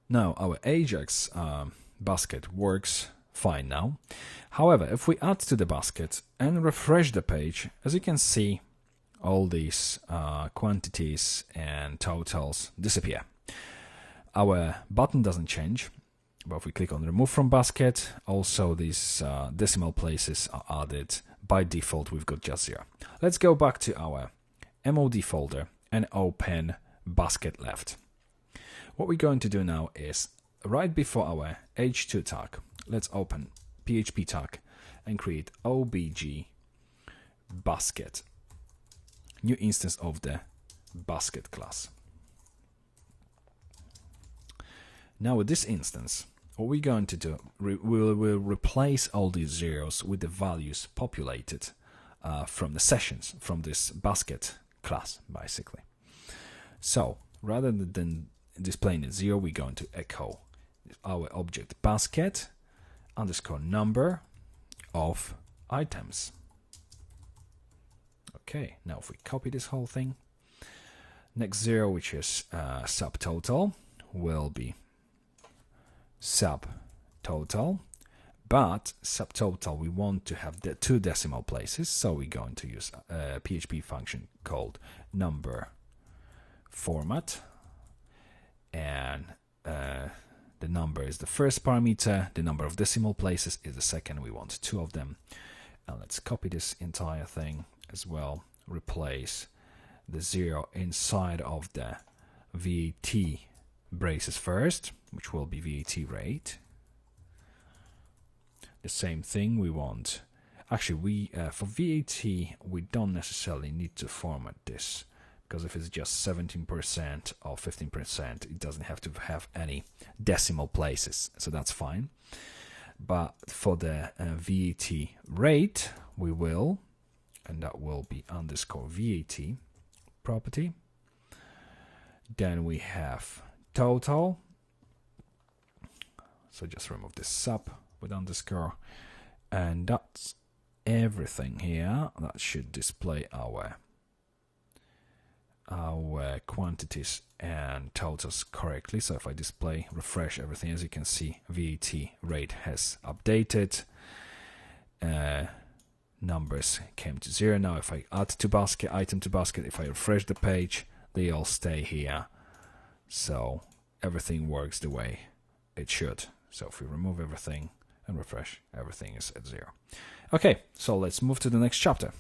Now our Ajax basket works fine now. However, if we add to the basket and refresh the page, as you can see, all these quantities and totals disappear. Our button doesn't change, but if we click on remove from basket, also these decimal places are added. By default, we've got just 0. Let's go back to our MOD folder and open basket left. What we're going to do now is, right before our H2 tag, let's open PHP tag and create obj basket, new instance of the basket class. Now with this instance, what we're going to do, we'll replace all these zeros with the values populated from the sessions, from this basket class, basically. So rather than displaying a 0, we're going to echo our object basket underscore number of items. Okay, now if we copy this whole thing, next 0, which is subtotal, will be subtotal, but subtotal we want to have the 2 decimal places, so we're going to use a PHP function called number format, and the number is the first parameter, the number of decimal places is the second. We want 2 of them, and let's copy this entire thing as well, replace the 0 inside of the VAT braces first, which will be VAT rate. The same thing we want. Actually, for VAT we don't necessarily need to format this, because if it's just 17% or 15%, it doesn't have to have any decimal places, so that's fine. But for the VAT rate, we will, and that will be underscore VAT property. Then we have total, so just remove this sub with underscore, and that's everything here. That should display our quantities and totals correctly. So if I refresh everything, as you can see, VAT rate has updated, numbers came to 0. Now if I add to basket, item to basket, if I refresh the page, they all stay here, so everything works the way it should. So if we remove everything and refresh, everything is at 0. Okay, so let's move to the next chapter.